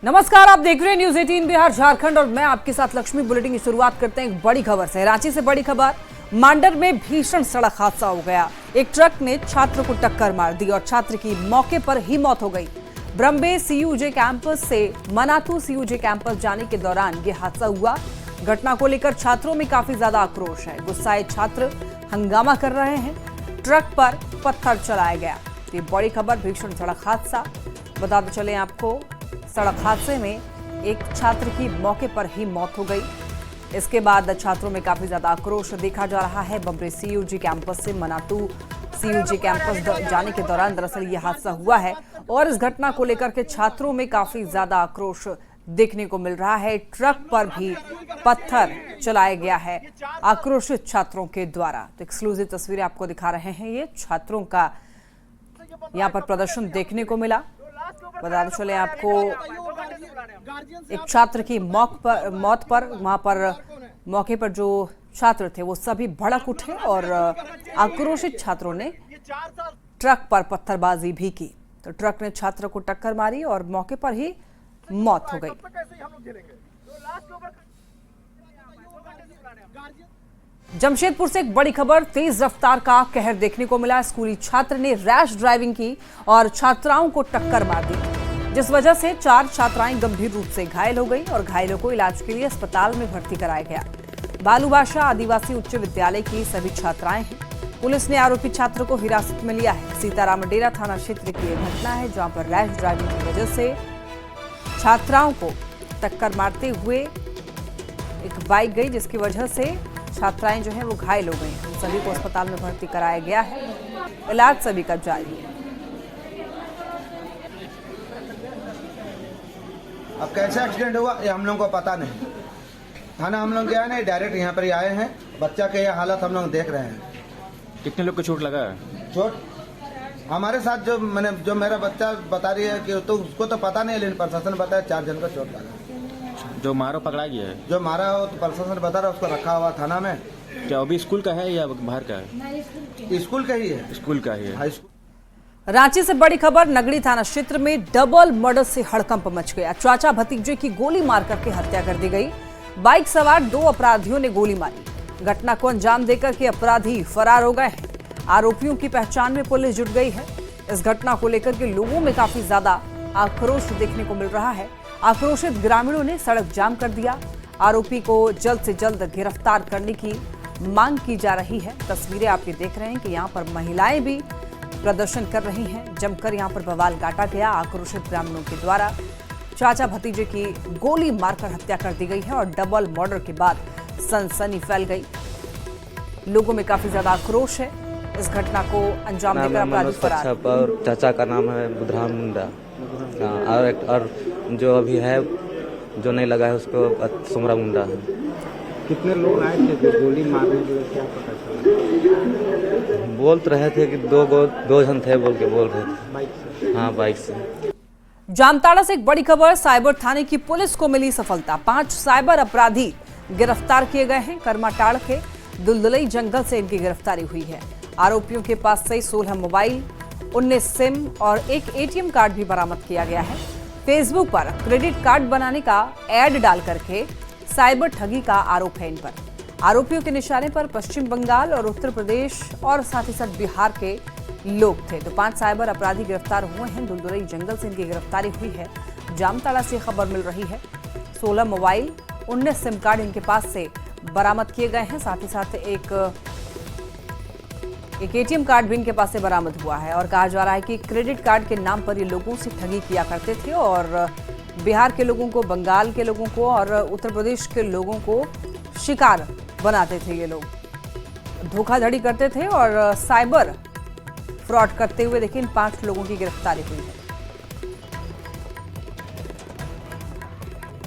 नमस्कार, आप देख रहे हैं न्यूज 18 बिहार झारखंड और मैं आपके साथ लक्ष्मी। बुलेटिन की शुरुआत करते हैं एक बड़ी खबर से। रांची से बड़ी खबर, मांडर में भीषण सड़क हादसा हो गया। एक ट्रक ने छात्र को टक्कर मार दी और छात्र की मौके पर ही मौत हो गई। ब्रम्बे सीयूजे कैंपस से मनातू सीयूजे कैंपस जाने के दौरान ये हादसा हुआ। घटना को लेकर छात्रों में काफी ज्यादा आक्रोश है। गुस्साए छात्र हंगामा कर रहे हैं। ट्रक पर पत्थर चलाया गया। ये बड़ी खबर, भीषण सड़क हादसा। बताते चले आपको, सड़क हादसे में एक छात्र की मौके पर ही मौत हो गई। इसके बाद छात्रों में काफी ज्यादा आक्रोश देखा जा रहा है। बम्बे सीयूजी कैंपस से मनातू सीयूजी कैंपस जाने के दौरान दरअसल ये हादसा हुआ है और इस घटना को लेकर के छात्रों में काफी ज्यादा आक्रोश देखने को मिल रहा है। ट्रक पर भी पत्थर चलाया गया है आक्रोशित छात्रों के द्वारा। तो एक्सक्लूसिव तस्वीरें आपको दिखा रहे हैं। ये छात्रों का यहाँ पर प्रदर्शन देखने को मिला। बताते चले आपको, एक छात्र की मौत पर वहां पर मौके पर जो छात्र थे वो सभी भड़क उठे और आक्रोशित छात्रों ने ट्रक पर पत्थरबाजी भी की। तो ट्रक ने छात्र को टक्कर मारी और मौके पर ही मौत हो गई। जमशेदपुर से एक बड़ी खबर, तेज रफ्तार का कहर देखने को मिला। स्कूली छात्र ने रैश ड्राइविंग की और छात्राओं को टक्कर मार दी, जिस वजह से 4 छात्राएं गंभीर रूप से घायल हो गई और घायलों को इलाज के लिए अस्पताल में भर्ती कराया गया। बालूबाशा आदिवासी उच्च विद्यालय की सभी छात्राएं हैं। पुलिस ने आरोपी छात्र को हिरासत में लिया है। सीताराम डेरा थाना क्षेत्र की यह घटना है, जहां पर रैश ड्राइविंग की वजह से छात्राओं को टक्कर मारते हुए एक बाइक गई, जिसकी वजह से छात्राएं जो हैं वो घायल हो गई। सभी को अस्पताल में भर्ती कराया गया है। इलाज सभी का जारी है। अब कैसे एक्सीडेंट हुआ ये हम लोगों को पता नहीं। थाना हम लोग गया नहीं, डायरेक्ट यहाँ पर ही आए हैं। बच्चा के ये हालत हम लोग देख रहे हैं। कितने लोग को चोट लगा है? चोट हमारे साथ जो मेरा बच्चा बता रही है कि तो उसको तो पता नहीं है, लेकिन प्रशासन बताया 4 जन को चोट लगा। जो मारो पकड़ा गया है? जो मारा हो तो प्रशासन बता रहा है, उसको रखा हुआ थाना में। क्या अभी स्कूल का है या बाहर का है? स्कूल का ही है। स्कूल का ही है। High school. रांची से बड़ी खबर, नगड़ी थाना क्षेत्र में डबल मर्डर से हड़कंप मच गया। चाचा भतीजे की गोली मार करके हत्या कर दी गई। बाइक सवार 2 अपराधियों ने गोली मारी। घटना को अंजाम देकर के अपराधी फरार हो गए हैं। आरोपियों की पहचान में पुलिस जुट गई है। इस घटना को लेकर के लोगों में काफी ज्यादा आक्रोश देखने को मिल रहा है। आक्रोशित ग्रामीणों ने सड़क जाम कर दिया। आरोपी को जल्द से जल्द गिरफ्तार करने की मांग की जा रही है। तस्वीरें आप ये देख रहे हैं कि यहाँ पर महिलाएं भी प्रदर्शन कर रही हैं। जमकर यहाँ पर बवाल काटा गया आक्रोशित ग्रामीणों के द्वारा। चाचा भतीजे की गोली मारकर हत्या कर दी गई है और डबल मर्डर के बाद सनसनी फैल गई। लोगों में काफी ज्यादा आक्रोश है। इस घटना को अंजाम देकर अपराधी फरार। और चाचा का नाम है बुधराम मुंडा। और जो अभी है, जो नहीं लगा है उसको सुमरा मुंडा है। कितने लोग आए थे गोली मारने के लिए, क्या पता चला? बोल तो रहे थे कि 2 जन थे, बोल रहे थे। बाइक से? हाँ, बाइक से। जामताड़ा से एक बड़ी खबर, साइबर थाने की पुलिस को मिली सफलता। 5 साइबर अपराधी गिरफ्तार किए गए हैं। करमाटाड़ के दुलदुलई जंगल से इनकी गिरफ्तारी हुई है। आरोपियों के पास से 16 मोबाइल, 19 सिम और एक एटीएम कार्ड भी बरामद किया गया है। फेसबुक पर क्रेडिट कार्ड बनाने का एड डाल करके साइबर ठगी का आरोप है इन पर। आरोपियों के निशाने पर पश्चिम बंगाल और उत्तर प्रदेश और साथ ही साथ बिहार के लोग थे। तो 5 साइबर अपराधी गिरफ्तार हुए हैं। दुलदुलई जंगल से इनकी गिरफ्तारी हुई है। जामताड़ा से खबर मिल रही है। 16 मोबाइल, 19 सिम कार्ड इनके पास से बरामद किए गए हैं। साथ ही साथ एक एटीएम कार्ड भी इनके पास से बरामद हुआ है। और कहा जा रहा है कि क्रेडिट कार्ड के नाम पर ये लोगों से ठगी किया करते थे और बिहार के लोगों को, बंगाल के लोगों को और उत्तर प्रदेश के लोगों को शिकार बनाते थे। ये लोग धोखाधड़ी करते थे और साइबर फ्रॉड करते हुए देखिए इन 5 लोगों की गिरफ्तारी हुई है।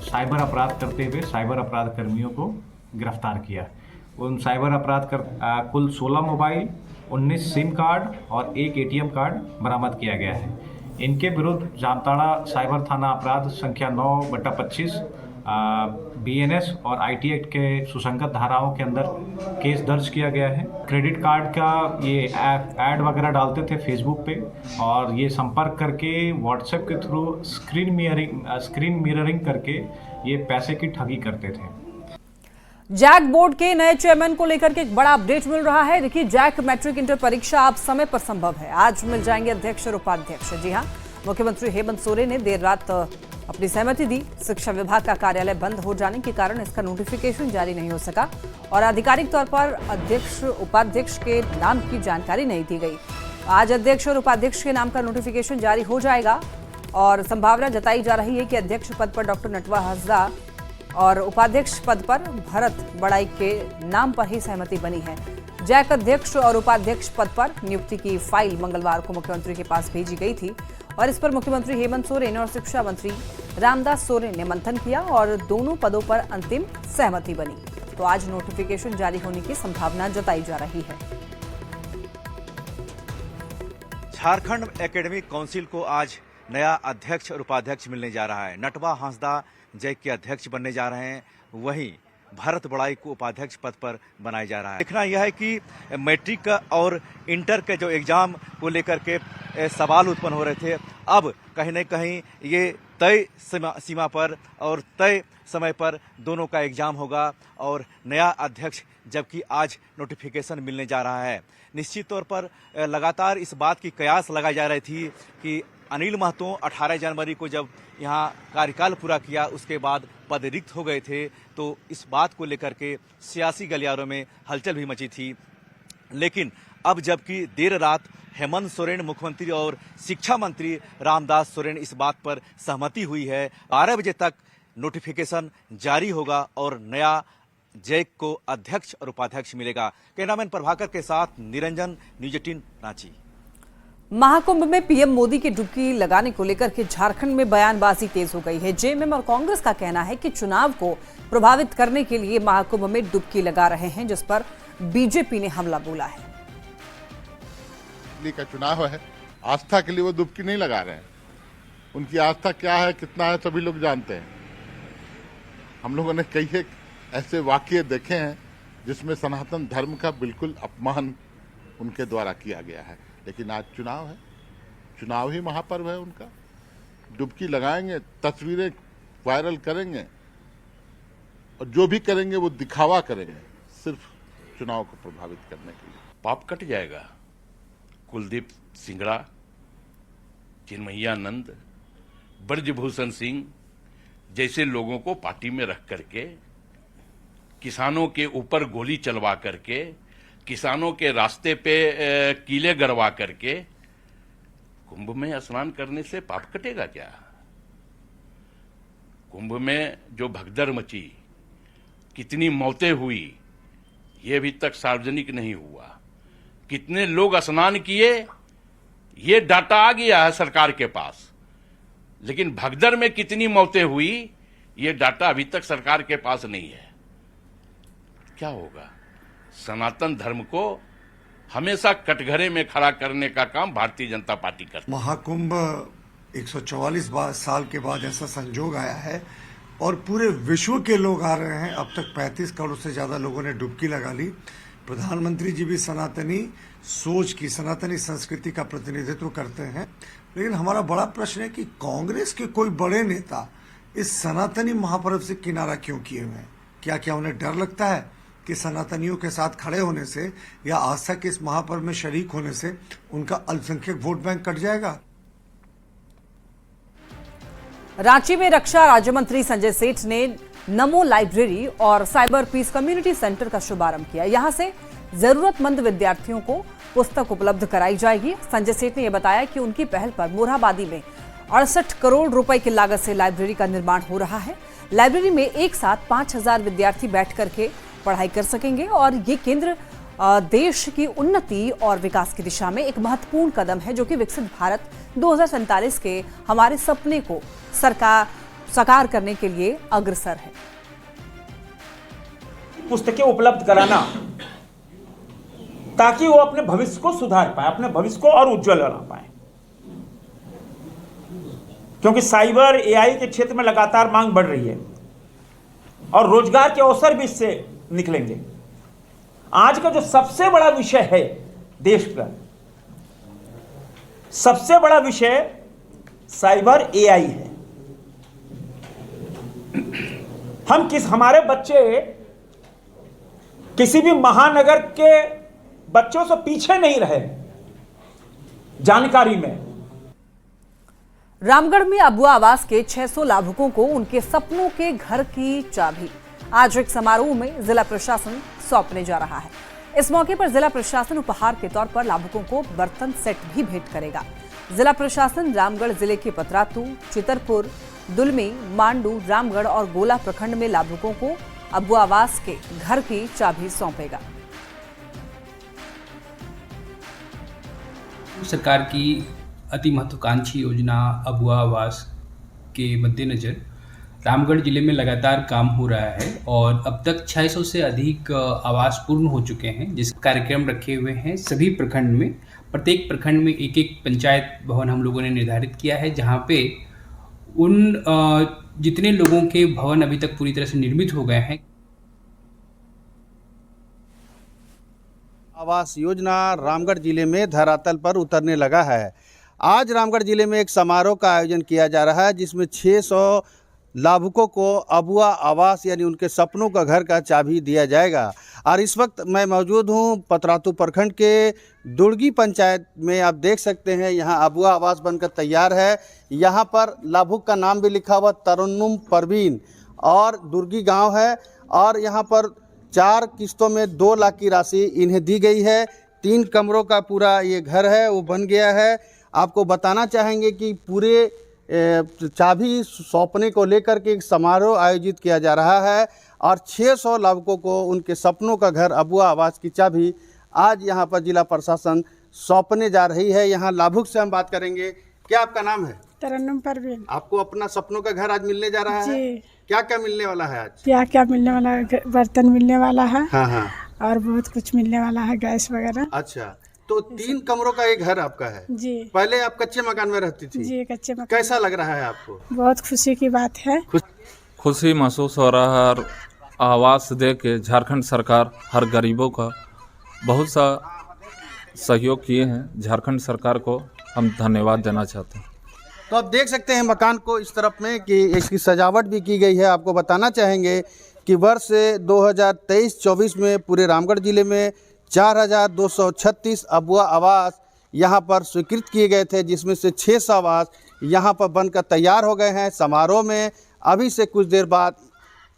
साइबर अपराध करते हुए साइबर अपराध कर्मियों को गिरफ्तार किया। उन साइबर अपराध कुल 16 मोबाइल, 19 सिम कार्ड और एक एटीएम कार्ड बरामद किया गया है। इनके विरुद्ध जामताड़ा साइबर थाना अपराध संख्या 9/25 BNS और IT एक्ट के सुसंगत धाराओं के अंदर केस दर्ज किया गया है। क्रेडिट कार्ड का ये ऐड वगैरह डालते थे फेसबुक पे और ये संपर्क करके व्हाट्सएप के थ्रू स्क्रीन मिररिंग करके ये पैसे की ठगी करते थे। जैक बोर्ड के नए चेयरमैन को लेकर के एक बड़ा अपडेट मिल रहा है। देखिए, जैक मैट्रिक इंटर परीक्षा अब समय पर संभव है। आज मिल जाएंगे अध्यक्ष और उपाध्यक्ष। जी हां, मुख्यमंत्री हेमंत सोरेन ने देर रात अपनी सहमति दी। शिक्षा विभाग का कार्यालय बंद हो जाने के कारण इसका नोटिफिकेशन जारी नहीं हो सका और आधिकारिक तौर पर अध्यक्ष उपाध्यक्ष के नाम की जानकारी नहीं दी गई। आज अध्यक्ष और उपाध्यक्ष के नाम का नोटिफिकेशन जारी हो जाएगा और संभावना जताई जा रही है कि अध्यक्ष पद पर डॉक्टर नटवर हंसदा और उपाध्यक्ष पद पर भरत बड़ाई के नाम पर ही सहमति बनी है। जैक अध्यक्ष और उपाध्यक्ष पद पर नियुक्ति की फाइल मंगलवार को मुख्यमंत्री के पास भेजी गई थी और इस पर मुख्यमंत्री हेमंत सोरेन और शिक्षा मंत्री रामदास सोरेन ने मंथन किया और दोनों पदों पर अंतिम सहमति बनी। तो आज नोटिफिकेशन जारी होने की संभावना जताई जा रही है। झारखंड एकेडमिक काउंसिल को आज नया अध्यक्ष और उपाध्यक्ष मिलने जा रहा है। नटवा हंसदा जैक के अध्यक्ष बनने जा रहे हैं, वहीं भरत बड़ाई को उपाध्यक्ष पद पर बनाया जा रहा है। देखना यह है कि मैट्रिक और इंटर के जो एग्जाम को लेकर के सवाल उत्पन्न हो रहे थे, अब कहीं न कहीं ये तय सीमा पर और तय समय पर दोनों का एग्जाम होगा और नया अध्यक्ष जबकि आज नोटिफिकेशन मिलने जा रहा है। निश्चित तौर पर लगातार इस बात की कयास लगाई जा रही थी कि अनिल महतो 18 जनवरी को जब यहाँ कार्यकाल पूरा किया उसके बाद पद रिक्त हो गए थे, तो इस बात को लेकर के सियासी गलियारों में हलचल भी मची थी। लेकिन अब जबकि देर रात हेमंत सोरेन मुख्यमंत्री और शिक्षा मंत्री रामदास सोरेन इस बात पर सहमति हुई है, 12 बजे तक नोटिफिकेशन जारी होगा और नया जैक को अध्यक्ष और उपाध्यक्ष मिलेगा। कैमरामैन प्रभाकर के साथ निरंजन, न्यूज 18 रांची। महाकुंभ में पीएम मोदी की डुबकी लगाने को लेकर के झारखंड में बयानबाजी तेज हो गई है। जेएमएम और कांग्रेस का कहना है कि चुनाव को प्रभावित करने के लिए महाकुंभ में डुबकी लगा रहे हैं, जिस पर बीजेपी ने हमला बोला है। का चुनाव है, आस्था के लिए वो डुबकी नहीं लगा रहे हैं। उनकी आस्था क्या है, कितना है, सभी लोग जानते हैं। हम लोगों ने कई ऐसे वाकये देखे हैं जिसमें सनातन धर्म का बिल्कुल अपमान उनके द्वारा किया गया है। लेकिन आज चुनाव है, चुनाव ही महापर्व है उनका। डुबकी लगाएंगे, तस्वीरें वायरल करेंगे और जो भी करेंगे वो दिखावा करेंगे, सिर्फ चुनाव को प्रभावित करने के लिए। पाप कट जाएगा। कुलदीप सिंगड़ा, चिन्मयानंद, ब्रजभूषण सिंह जैसे लोगों को पार्टी में रख करके, किसानों के ऊपर गोली चलवा करके, किसानों के रास्ते पे कीले गड़वा करके कुंभ में स्नान करने से पाप कटेगा क्या? कुंभ में जो भगदड़ मची, कितनी मौतें हुई, ये अभी तक सार्वजनिक नहीं हुआ। कितने लोग स्नान किए, ये डाटा आ गया है सरकार के पास, लेकिन भगदड़ में कितनी मौतें हुई, ये डाटा अभी तक सरकार के पास नहीं है। क्या होगा? सनातन धर्म को हमेशा कटघरे में खड़ा करने का काम भारतीय जनता पार्टी करती है। महाकुंभ 144 साल के बाद ऐसा संजोग आया है और पूरे विश्व के लोग आ रहे हैं। अब तक 35 करोड़ से ज्यादा लोगों ने डुबकी लगा ली। प्रधानमंत्री जी भी सनातनी सोच की, सनातनी संस्कृति का प्रतिनिधित्व करते हैं। लेकिन हमारा बड़ा प्रश्न है कि कांग्रेस के कोई बड़े नेता इस सनातनी महापर्व से किनारा क्यों किए हुए हैं? क्या उन्हें डर लगता है कि सनातनियों के साथ खड़े होने से या आस्था के इस महापर्व में शरीक होने से उनका अल्पसंख्यक वोट बैंक कट जाएगा? रांची में रक्षा राज्य मंत्री संजय सेठ ने नमो लाइब्रेरी और साइबर पीस कम्युनिटी सेंटर का शुभारंभ किया। यहां से जरूरतमंद विद्यार्थियों को पुस्तक उपलब्ध कराई जाएगी। संजय सेठ ने यह बताया कि उनकी पहल पर मोरहाबादी में 68 करोड़ रुपए की लागत से लाइब्रेरी का निर्माण हो रहा है। लाइब्रेरी में एक साथ 5000 विद्यार्थी बैठ करके पढ़ाई कर सकेंगे और ये केंद्र देश की उन्नति और विकास की दिशा में एक महत्वपूर्ण कदम है, जो कि विकसित भारत 2047 के हमारे सपने को साकार करने के लिए अग्रसर है। पुस्तकें उपलब्ध कराना ताकि वो अपने भविष्य को सुधार पाए, अपने भविष्य को और उज्जवल बना पाए। क्योंकि साइबर एआई के क्षेत्र में लगातार मांग बढ़ रही है। और रोजगार के अवसर भी इससे निकलेंगे। आज का जो सबसे बड़ा विषय है देश का, सबसे बड़ा विषय साइबर एआई है। हमारे बच्चे किसी भी महानगर के बच्चों से पीछे नहीं रहे जानकारी में। रामगढ़ में अबुआ आवास के 600 लाभुकों को उनके सपनों के घर की चाबी आज एक समारोह में जिला प्रशासन सौंपने जा रहा है। इस मौके पर जिला प्रशासन उपहार के तौर पर लाभुकों को बर्तन सेट भी भेंट करेगा। जिला प्रशासन रामगढ़ जिले के पतरातू, चितरपुर, दुलमी, मांडू, रामगढ़ और गोला प्रखंड में लाभुकों को अबुआ आवास के घर की चाबी सौंपेगा। सरकार की अति महत्वाकांक्षी योजना अबुआ आवास के मद्देनजर रामगढ़ जिले में लगातार काम हो रहा है और अब तक 600 से अधिक आवास पूर्ण हो चुके हैं, जिस कार्यक्रम रखे हुए हैं सभी प्रखंड में। प्रत्येक प्रखंड में एक एक पंचायत भवन हम लोगों ने निर्धारित किया है, जहां पे उन जितने लोगों के भवन अभी तक पूरी तरह से निर्मित हो गए हैं। आवास योजना रामगढ़ जिले में धरातल पर उतरने लगा है। आज रामगढ़ जिले में एक समारोह का आयोजन किया जा रहा है, जिसमें 600 लाभुकों को अबुआ आवास यानी उनके सपनों का घर का चाबी दिया जाएगा। और इस वक्त मैं मौजूद हूं पतरातू प्रखंड के दुर्गी पंचायत में। आप देख सकते हैं यहाँ अबुआ आवास बनकर तैयार है। यहाँ पर लाभुक का नाम भी लिखा हुआ तरन्नुम परवीन और दुर्गी गांव है। और यहाँ पर 4 किस्तों में 2 लाख की राशि इन्हें दी गई है। 3 कमरों का पूरा ये घर है, वो बन गया है। आपको बताना चाहेंगे कि पूरे चाबी सौंपने को लेकर के एक समारोह आयोजित किया जा रहा है और 600 लाभुकों को उनके सपनों का घर अबुआ आवास की चाबी आज यहाँ पर जिला प्रशासन सौंपने जा रही है। यहाँ लाभुक से हम बात करेंगे। क्या आपका नाम है? तरन्नुम परवीन। आपको अपना सपनों का घर आज मिलने जा रहा है? क्या क्या मिलने वाला है आज? क्या क्या मिलने वाला है? बर्तन मिलने वाला है। हाँ हाँ। और बहुत कुछ मिलने वाला है, गैस वगैरह। अच्छा, तो 3 कमरों का एक घर आपका है जी। पहले आप कच्चे मकान में रहती थी? जी, कच्चे मकान। कैसा लग रहा है आपको? बहुत खुशी की बात है। खुशी महसूस हो रहा है। और आवास दे के झारखंड सरकार हर गरीबों का बहुत सा सहयोग किए हैं। झारखंड सरकार को हम धन्यवाद देना चाहते हैं। तो आप देख सकते हैं मकान को इस तरफ में कि इसकी सजावट भी की गई है। आपको बताना चाहेंगे कि वर्ष 2023-24 में पूरे रामगढ़ जिले में 4236 अबुआ आवास यहाँ पर स्वीकृत किए गए थे, जिसमें से 600 आवास यहाँ पर बनकर तैयार हो गए हैं। समारोह में अभी से कुछ देर बाद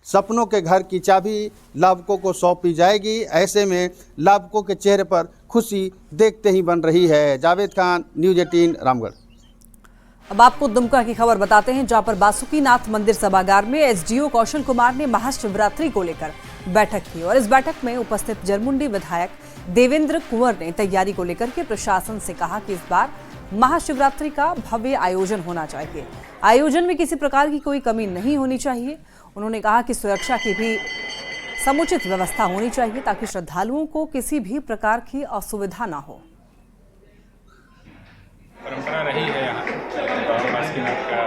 सपनों के घर की चाबी लाभुकों को सौंपी जाएगी। ऐसे में लाभुकों के चेहरे पर खुशी देखते ही बन रही है। जावेद खान, न्यूज़ 18 रामगढ़। अब आपको दुमका की खबर बताते हैं, जहां पर बासुकीनाथ मंदिर सभागार में एसडीओ कौशल कुमार ने महाशिवरात्रि को लेकर बैठक की और इस बैठक में उपस्थित जरमुंडी विधायक देवेंद्र कुंवर ने तैयारी को लेकर के प्रशासन से कहा कि इस बार महाशिवरात्रि का भव्य आयोजन होना चाहिए। आयोजन में किसी प्रकार की कोई कमी नहीं होनी चाहिए। उन्होंने कहा कि सुरक्षा की भी समुचित व्यवस्था होनी चाहिए ताकि श्रद्धालुओं को किसी भी प्रकार की असुविधा ना हो। परंपरा रही है यहाँ बासुकीनाथ का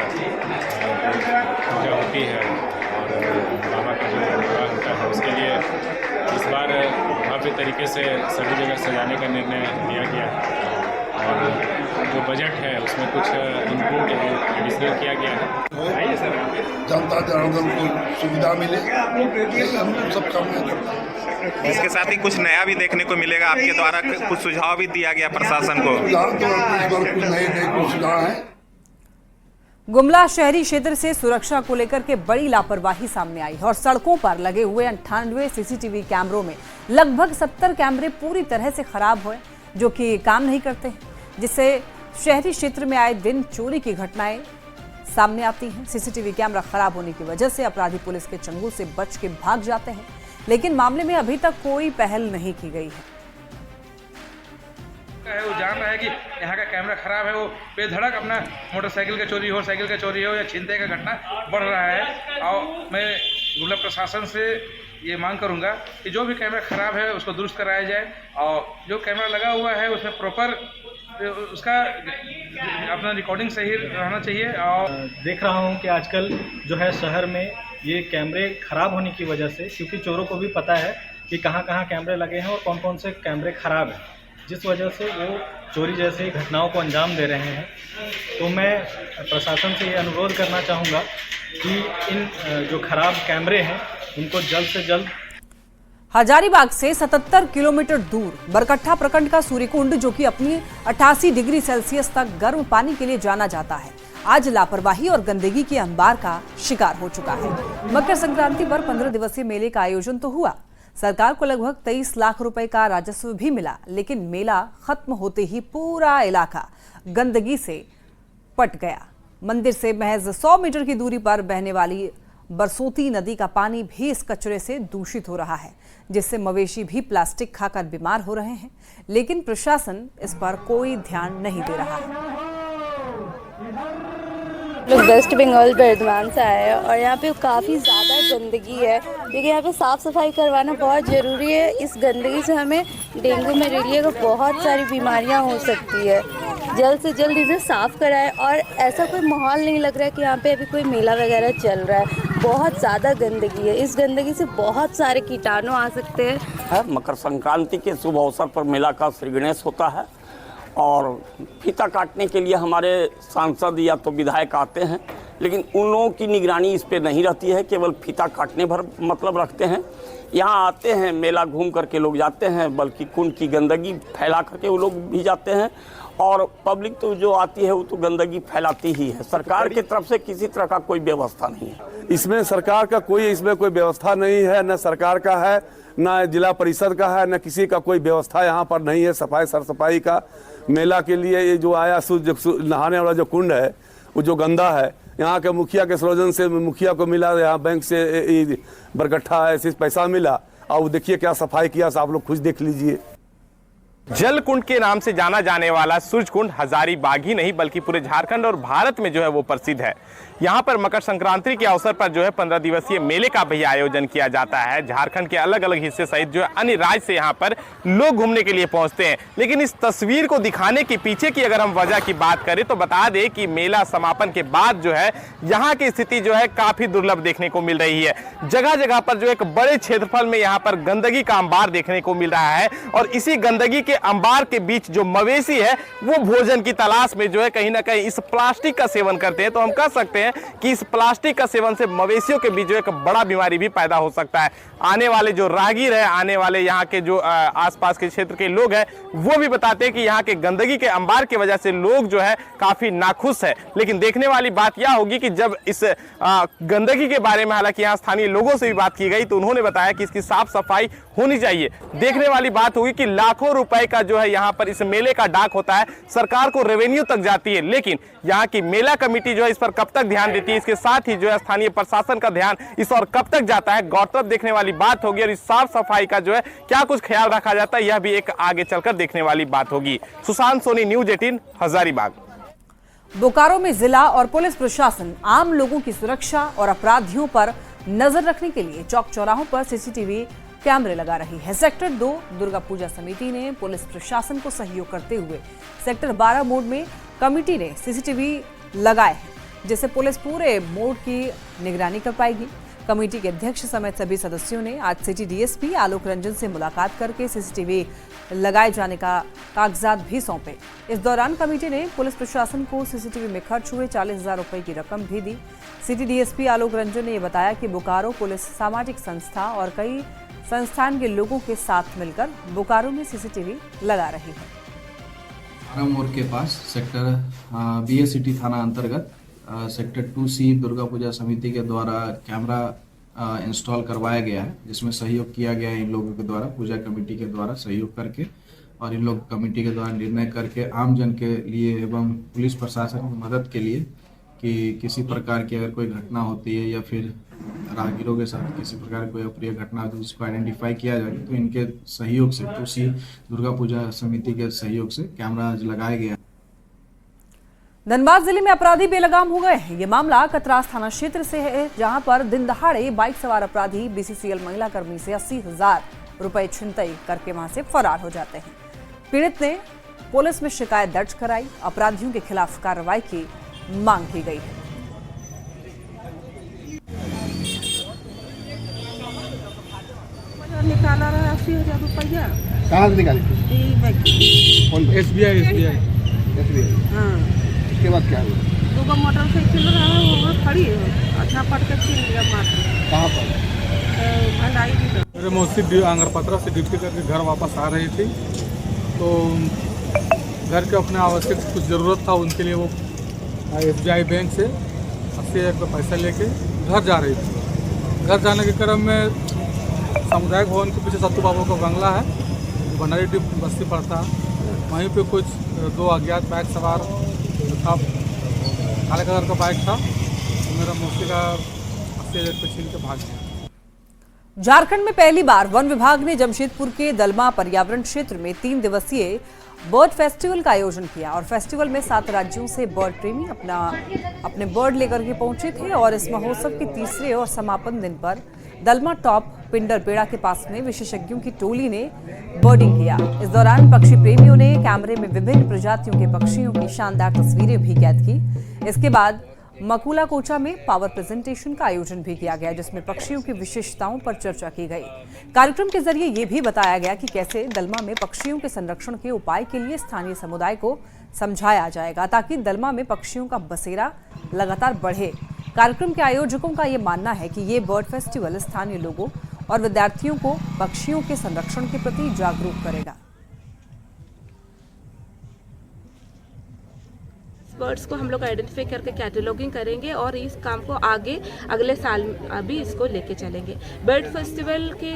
पूजा होती है और बाबा का जो विवाह होता है, उसके लिए इस बार भव्य तरीके से सभी जगह सजाने का निर्णय लिया गया है और जो बजट है उसमें कुछ इनपुट एडिशनल किया गया है। आइए सर, जनता जनार्दन को सुविधा मिले, हम लोग सब काम करते हैं। इसके साथ ही कुछ नया भी देखने को मिलेगा। आपके द्वारा कुछ सुझाव भी दिया गया प्रशासन को। कुछ नए सुझाव हैं। गुमला शहरी क्षेत्र से सुरक्षा को लेकर के बड़ी लापरवाही सामने आई है और सड़कों पर लगे हुए 98 सीसीटीवी कैमरों में लगभग 70 कैमरे पूरी तरह से खराब हुए, जो कि काम नहीं करते हैं, जिससे शहरी क्षेत्र में आए दिन चोरी की घटनाएं सामने आती हैं। सीसीटीवी कैमरा खराब होने की वजह से अपराधी पुलिस के चंगुल से बच के भाग जाते हैं, लेकिन मामले में अभी तक कोई पहल नहीं की गई है। वो जान रहा है कि यहाँ का कैमरा खराब है, वो बेधड़क अपना मोटरसाइकिल का चोरी हो, साइकिल का चोरी हो या छीनते का घटना बढ़ रहा है। और मैं गुमला प्रशासन से ये मांग करूँगा कि जो भी कैमरा खराब है उसको दुरुस्त कराया जाए और जो कैमरा लगा हुआ है उसमें प्रॉपर उसका अपना रिकॉर्डिंग सही रहना चाहिए। और देख रहा हूँ कि आजकल जो है शहर में ये कैमरे ख़राब होने की वजह से, क्योंकि चोरों को भी पता है कि कहाँ कहाँ कैमरे लगे हैं और कौन कौन से कैमरे ख़राब हैं, जिस वजह से वो चोरी जैसी घटनाओं को अंजाम दे रहे हैं। तो मैं प्रशासन से ये अनुरोध करना चाहूँगा कि इन जो ख़राब कैमरे हैं उनको जल्द से जल्द। हजारीबाग से 77 किलोमीटर दूर बरकट्ठा प्रखंड का सूर्यकुंड, जो कि अपनी 88 डिग्री सेल्सियस तक गर्म पानी के लिए जाना जाता है, आज लापरवाही और गंदगी के अंबार का शिकार हो चुका है। मकर संक्रांति पर 15 दिवसीय मेले का आयोजन तो हुआ, सरकार को लगभग 23 लाख रुपए का राजस्व भी मिला, लेकिन मेला खत्म होते ही पूरा इलाका गंदगी से पट गया। मंदिर से महज 100 मीटर की दूरी पर बहने वाली बरसोती नदी का पानी भी इस कचरे से दूषित हो रहा है, जिससे मवेशी भी प्लास्टिक खाकर बीमार हो रहे हैं, लेकिन प्रशासन इस पर कोई ध्यान नहीं दे रहा है। लोग वेस्ट बंगाल बर्धमान से आए हैं और यहाँ पे काफ़ी ज़्यादा गंदगी है, क्योंकि यहाँ पे साफ़ सफाई करवाना बहुत ज़रूरी है। इस गंदगी से हमें डेंगू मलेरिया को बहुत सारी बीमारियाँ हो सकती है। जल्द से जल्द इसे साफ़ कराएं। और ऐसा कोई माहौल नहीं लग रहा है कि यहाँ पे अभी कोई मेला वगैरह चल रहा है। बहुत ज़्यादा गंदगी है, इस गंदगी से बहुत सारे कीटाणु आ सकते हैं। मकर संक्रांति के शुभ अवसर पर मेला का श्री गणेश होता है और फीता काटने के लिए हमारे सांसद या तो विधायक आते हैं, लेकिन उन लोगों की निगरानी इस पे नहीं रहती है, केवल फीता काटने भर मतलब रखते हैं। यहाँ आते हैं, मेला घूम करके लोग जाते हैं, बल्कि कुंड की गंदगी फैला करके वो लोग भी जाते हैं और पब्लिक तो जो आती है वो तो गंदगी फैलाती ही है। सरकार की तरफ से किसी तरह का कोई व्यवस्था नहीं है। इसमें सरकार का कोई व्यवस्था नहीं है, न सरकार का है, न जिला परिषद का है, न किसी का कोई व्यवस्था यहाँ पर नहीं है सफाई सर सफाई का। मेला के लिए ये जो आया नहाने वाला जो कुंड है वो जो गंदा है, यहाँ के मुखिया के सृजन से मुखिया को मिला, यहाँ बैंक से बरकट्ठा ऐसे पैसा मिला और वो देखिए क्या सफाई किया, आप लोग खुद देख लीजिए। जल कुंड के नाम से जाना जाने वाला सूर्य कुंड हजारीबाग ही नहीं बल्कि पूरे झारखंड और भारत में जो है वो प्रसिद्ध है। यहाँ पर मकर संक्रांति के अवसर पर जो है 15 दिवसीय मेले का भी आयोजन किया जाता है। झारखंड के अलग अलग हिस्से सहित जो है अन्य राज्य से यहाँ पर लोग घूमने के लिए पहुंचते हैं। लेकिन इस तस्वीर को दिखाने के पीछे की अगर हम वजह की बात करें तो बता दें कि मेला समापन के बाद जो है यहाँ की स्थिति जो है काफी दुर्लभ देखने को मिल रही है। जगह जगह पर जो एक बड़े क्षेत्रफल में यहाँ पर गंदगी का अंबार देखने को मिल रहा है और इसी गंदगी के अंबार के बीच जो मवेशी है वो भोजन की तलाश में जो है कहीं ना कहीं इस प्लास्टिक का सेवन करते हैं। तो हम कह सकते हैं कि इस प्लास्टिक का सेवन से मवेशियों के बीच जो एक बड़ा बीमारी भी पैदा हो सकता है। आने वाले जो राहगीर है, आने वाले यहाँ के जो आसपास के क्षेत्र के लोग हैं वो भी बताते हैं कि यहाँ के गंदगी के अंबार की वजह से लोग जो है काफी नाखुश है। लेकिन देखने वाली बात यह होगी कि जब इस गंदगी के बारे में हालांकि यहाँ स्थानीय लोगों से भी बात की गई तो उन्होंने बताया कि इसकी साफ सफाई होनी चाहिए। देखने वाली बात होगी कि लाखों रुपए का जो है यहाँ पर इस मेले का डाक होता है, सरकार को रेवेन्यू तक जाती है, लेकिन यहाँ की मेला कमेटी जो है इस पर कब तक ध्यान देती है, इसके साथ ही जो है स्थानीय प्रशासन का ध्यान इस और कब तक जाता है, गौरतलब देखने वाली बात होगी। और इस साफ सफाई का जो है क्या कुछ ख्याल रखा जाता है यह भी एक आगे चलकर देखने वाली बात होगी। सुशांत सोनी, न्यूज 18, हजारीबाग। बोकारो में जिला और पुलिस प्रशासन आम लोगों की सुरक्षा और अपराधियों पर नजर रखने के लिए चौक चौराहों पर सीसीटीवी कैमरे लगा रही है। सेक्टर 2 दुर्गा पूजा समिति ने पुलिस प्रशासन को सहयोग करते हुए सेक्टर 12 मोड में कमेटी ने सीसीटीवी लगाए हैं, जिससे पुलिस पूरे मोड की निगरानी कर पाएगी। कमेटी के अध्यक्ष समेत सभी सदस्यों ने आज सिटी डीएसपी आलोक रंजन से मुलाकात करके सीसीटीवी लगाए जाने का कागजात भी सौंपे। इस दौरान कमेटी ने पुलिस प्रशासन को सीसीटीवी में खर्च हुए 40,000 रुपए की रकम भी दी। सिटी डीएसपी आलोक रंजन ने यह बताया कि बोकारो पुलिस सामाजिक संस्था और कई संस्थान के लोगों के साथ मिलकर बोकारो में सीसीटीवी लगा रही है। मोड़ के पास सेक्टर बीएस सिटी थाना अंतर्गत सेक्टर 2C दुर्गा पूजा समिति के द्वारा कैमरा इंस्टॉल करवाया गया है, जिसमें सहयोग किया गया है इन लोगों के द्वारा, पूजा कमेटी के द्वारा सहयोग करके और इन लोग कमेटी के द्वारा निर्णय करके आम जन के लिए एवं पुलिस प्रशासन की मदद के लिए कि किसी प्रकार की अगर कोई घटना होती है या फिर राहगीरों के साथ किसी प्रकार की कोई अप्रिय घटना होती है जिसको आइडेंटिफाई किया जाए तो इनके सहयोग से 2C दुर्गा पूजा समिति के सहयोग से कैमरा लगाया गया। धनबाद जिले में अपराधी बेलगाम हो गए हैं। ये मामला कतरास थाना क्षेत्र से है, जहां पर दिन दहाड़े बाइक सवार अपराधी बीसीसीएल महिला कर्मी से 80,000 रुपए छिनतई करके वहां से फरार हो जाते हैं। पीड़ित ने पुलिस में शिकायत दर्ज कराई, अपराधियों के खिलाफ कार्रवाई की मांग की गई है। निकाला रहा 80,000 रुपया। कहाँ से निकाली? SBI। हाँ। उसके बाद क्या हुआ? 2 मोटरसाइकिल रहा वो खड़ी है, अच्छा पट के छीन लिया मात्र। कहाँ पर? भंडाई की तरफ। मेरे मौसी आंगरपत्रा से ड्यूटी करके घर वापस आ रही थी, तो घर के अपने आवश्यक कुछ ज़रूरत था, उनके लिए वो SBI बैंक से 80,000 रुपये पैसा लेके घर जा रही थी। घर जाने के क्रम में सामुदायिक भवन के पीछे सत्तू बाबू का बंगला है, भंडारी डिप बस्ती पड़ता है, वहीं पे कुछ 2 अज्ञात बाइक सवार था, काले कलर का बाइक था, तो मेरा मौसी का 80,000 रुपये छीन के भाग गया। झारखंड में पहली बार वन विभाग ने जमशेदपुर के दलमा पर्यावरण क्षेत्र में 3 दिवसीय बर्ड फेस्टिवल का आयोजन किया और फेस्टिवल में 7 राज्यों से बर्ड प्रेमी अपने बर्ड लेकर के पहुंचे थे और इस महोत्सव के तीसरे और समापन दिन पर दलमा टॉप पिंडर बेड़ा के पास में विशेषज्ञों की टोली ने बर्डिंग किया। इस दौरान पक्षी प्रेमियों ने कैमरे में विभिन्न प्रजातियों के पक्षियों की शानदार तस्वीरें भी कैद की। इसके बाद मकुला कोचा में पावर प्रेजेंटेशन का आयोजन भी किया गया, जिसमें पक्षियों की विशेषताओं पर चर्चा की गई। कार्यक्रम के जरिए ये भी बताया गया कि कैसे दलमा में पक्षियों के संरक्षण के उपाय के लिए स्थानीय समुदाय को समझाया जाएगा, ताकि दलमा में पक्षियों का बसेरा लगातार बढ़े। कार्यक्रम के आयोजकों का ये मानना है कि ये बर्ड फेस्टिवल स्थानीय लोगों और विद्यार्थियों को पक्षियों के संरक्षण के प्रति जागरूक करेगा। बर्ड्स को हम लोग आइडेंटिफाई करके कैटलॉगिंग करेंगे और इस काम को आगे अगले साल अभी इसको लेके चलेंगे। बर्ड फेस्टिवल के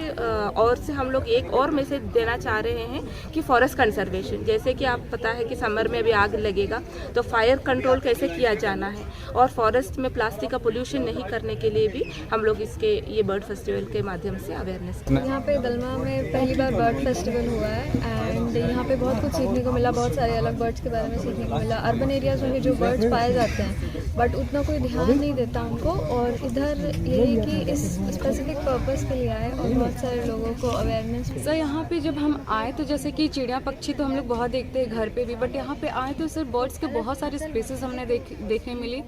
और से हम लोग एक और मैसेज देना चाह रहे हैं कि फॉरेस्ट कंजर्वेशन, जैसे कि आप पता है कि समर में अभी आग लगेगा तो फायर कंट्रोल कैसे किया जाना है और फॉरेस्ट में प्लास्टिक का पोल्यूशन नहीं करने के लिए भी हम लोग इसके ये बर्ड फेस्टिवल के माध्यम से अवेयरनेस। यहाँ पे दलमा में पहली बार बर्ड फेस्टिवल हुआ है एंड यहाँ पे बहुत कुछ सीखने को मिला, बहुत सारे अलग बर्ड्स के बारे में सीखने को मिला। अर्बन एरियाज में जो बर्ड्स पाए जाते हैं बट उतना कोई ध्यान नहीं देता उनको, और इधर ये है कि इस स्पेसिफिक पर्पस के लिए आए और बहुत सारे लोगों को अवेयरनेस। सर यहाँ पे जब हम आए तो जैसे कि चिड़िया पक्षी तो हम लोग बहुत देखते हैं घर पे भी, बट यहाँ पे आए तो सर बर्ड्स के बहुत सारे स्पेसेस हमने देखने मिली।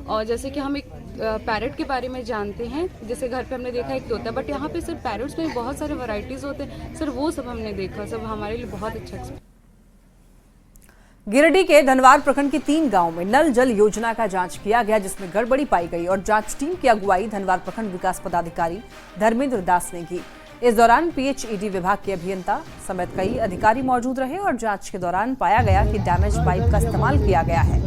और जैसे कि हम एक पैरट के बारे में जानते हैं, जैसे घर पे हमने देखा एक तोता, बट यहाँ पे सर पैरट्स में बहुत सारे वैरायटीज होते हैं सर, वो सब हमने देखा, सब हमारे लिए बहुत अच्छा एक्सपीरियंस। गिरिडीह के धनवार प्रखंड के 3 गांव में नल जल योजना का जांच किया गया, जिसमें गड़बड़ी पाई गई और जांच टीम की अगुवाई धनवार प्रखंड विकास पदाधिकारी धर्मेंद्र दास ने की। इस दौरान PHED विभाग के अभियंता समेत कई अधिकारी मौजूद रहे और जांच के दौरान पाया गया कि डैमेज पाइप का इस्तेमाल किया गया है,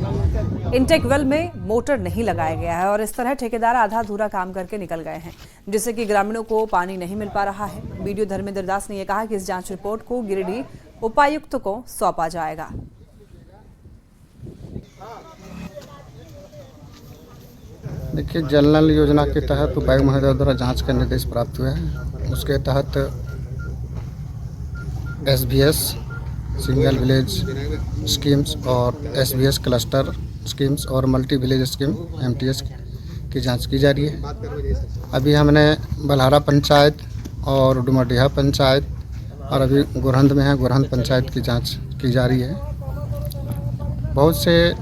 इंटेक वेल में मोटर नहीं लगाया गया है और इस तरह ठेकेदार आधा अधूरा काम करके निकल गए हैं, जिससे कि ग्रामीणों को पानी नहीं मिल पा रहा है। वीडियो धर्मेंद्र दास ने यह कहा कि इस जांच रिपोर्ट को गिरिडीह उपायुक्त को सौंपा जाएगा। देखिए, जल नल योजना के तहत उपायुक्त महोदय द्वारा जांच का निर्देश प्राप्त हुआ है। उसके तहत SVS सिंगल विलेज स्कीम्स और SVS क्लस्टर स्कीम्स और मल्टी विलेज स्कीम MTS की जांच की जा रही है। अभी हमने बल्हारा पंचायत और डुमरडीहा पंचायत और अभी गुरहंद में है, गुरहंद पंचायत की जांच की जा रही है। बहुत से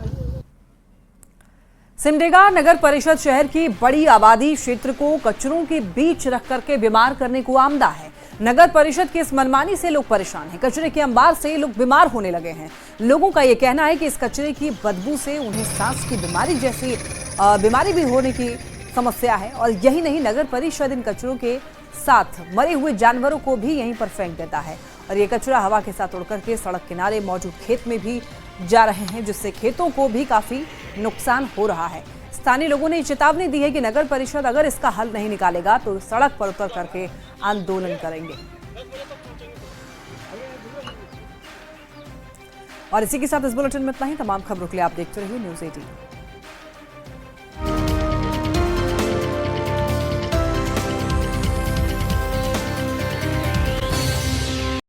सिमडेगा नगर परिषद शहर की बड़ी आबादी क्षेत्र को कचरों के बीच रख करके बीमार करने को आमदा है। नगर परिषद की इस मनमानी से लोग परेशान हैं। कचरे के अंबार से लोग बीमार होने लगे हैं। लोगों का ये कहना है कि इस कचरे की बदबू से उन्हें सांस की बीमारी जैसी बीमारी भी होने की समस्या है। और यही नहीं, नगर परिषद इन कचरों के साथ मरे हुए जानवरों को भी यहीं पर फेंक देता है और ये कचरा हवा के साथ उड़ करके सड़क किनारे मौजूद खेत में भी जा रहे हैं, जिससे खेतों को भी काफी नुकसान हो रहा है। स्थानीय लोगों ने चेतावनी दी है कि नगर परिषद अगर इसका हल नहीं निकालेगा तो सड़क पर उतर करके आंदोलन करेंगे। और इसी के साथ इस बुलेटिन में इतना ही। तमाम खबरों के लिए आप देखते रहिए News 18।